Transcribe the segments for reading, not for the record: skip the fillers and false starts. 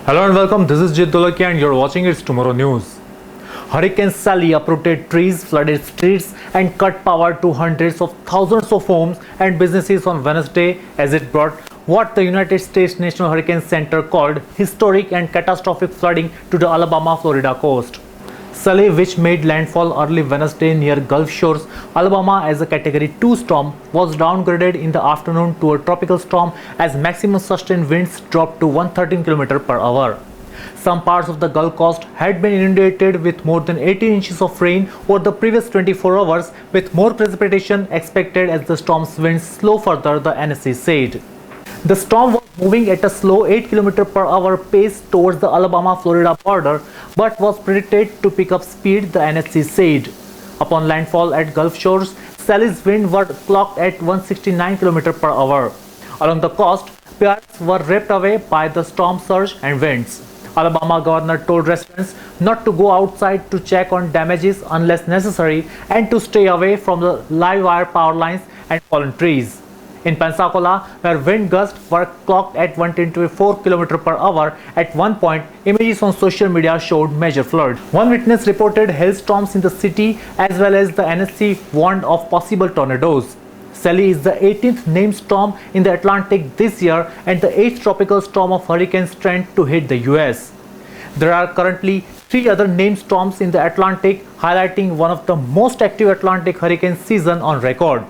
Hello and welcome, this is Jeet Dholakia and you're watching It's Tomorrow News. Hurricane Sally uprooted trees, flooded streets and cut power to hundreds of thousands of homes and businesses on Wednesday as it brought what the United States National Hurricane Center called historic and catastrophic flooding to the Alabama-Florida coast. Sally, which made landfall early Wednesday near Gulf Shores, Alabama as a Category 2 storm, was downgraded in the afternoon to a tropical storm as maximum sustained winds dropped to 113 km per hour. Some parts of the Gulf Coast had been inundated with more than 18 inches of rain over the previous 24 hours, with more precipitation expected as the storm's winds slow further, the NSC said. The storm was moving at a slow 8 km per hour pace towards the Alabama-Florida border, but was predicted to pick up speed, the NSC said. Upon landfall at Gulf Shores, Sally's winds were clocked at 169 km per hour. Along the coast, piers were ripped away by the storm surge and winds. Alabama governor told residents not to go outside to check on damages unless necessary and to stay away from the live wire power lines and fallen trees. In Pensacola, where wind gusts were clocked at 124 km per hour at one point, images on social media showed major flood. One witness reported hailstorms in the city as well as the NSC warned of possible tornadoes. Sally is the 18th named storm in the Atlantic this year and the 8th tropical storm of hurricane strength to hit the US. There are currently 3 other named storms in the Atlantic, highlighting one of the most active Atlantic hurricane season on record.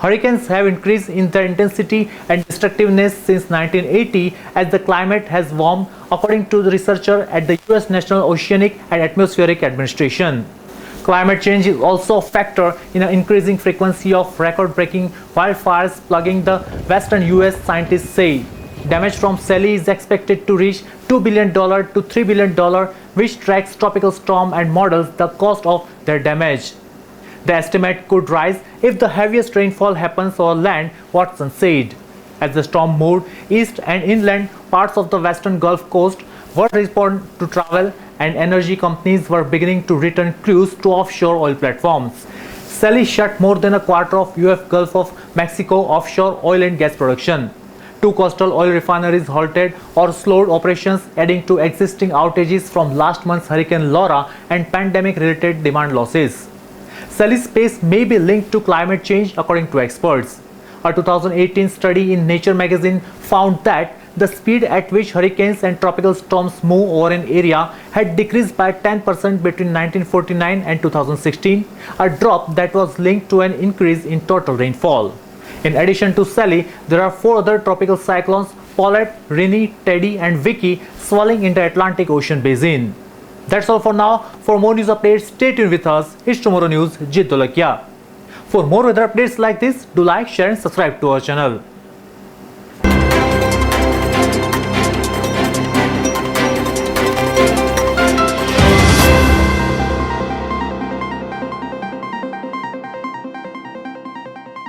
Hurricanes have increased in their intensity and destructiveness since 1980 as the climate has warmed, according to the researcher at the US National Oceanic and Atmospheric Administration. Climate change is also a factor in an increasing frequency of record-breaking wildfires plaguing the western US, scientists say. Damage from Sally is expected to reach $2 billion to $3 billion, which tracks tropical storm and models the cost of their damage. The estimate could rise if the heaviest rainfall happens over land, Watson said. As the storm moved east and inland, parts of the western Gulf Coast were responding to travel and energy companies were beginning to return crews to offshore oil platforms. Sally shut more than a quarter of US Gulf of Mexico offshore oil and gas production. 2 coastal oil refineries halted or slowed operations, adding to existing outages from last month's Hurricane Laura and pandemic-related demand losses. Sally's pace may be linked to climate change, according to experts. A 2018 study in Nature magazine found that the speed at which hurricanes and tropical storms move over an area had decreased by 10% between 1949 and 2016, a drop that was linked to an increase in total rainfall. In addition to Sally, there are 4 other tropical cyclones, Paulette, Rini, Teddy and Vicky, swirling in the Atlantic Ocean basin. That's all for now. For more news updates, stay tuned with us. It's Tomorrow News, Jeet Dholakia. For more weather updates like this, do like, share and subscribe to our channel.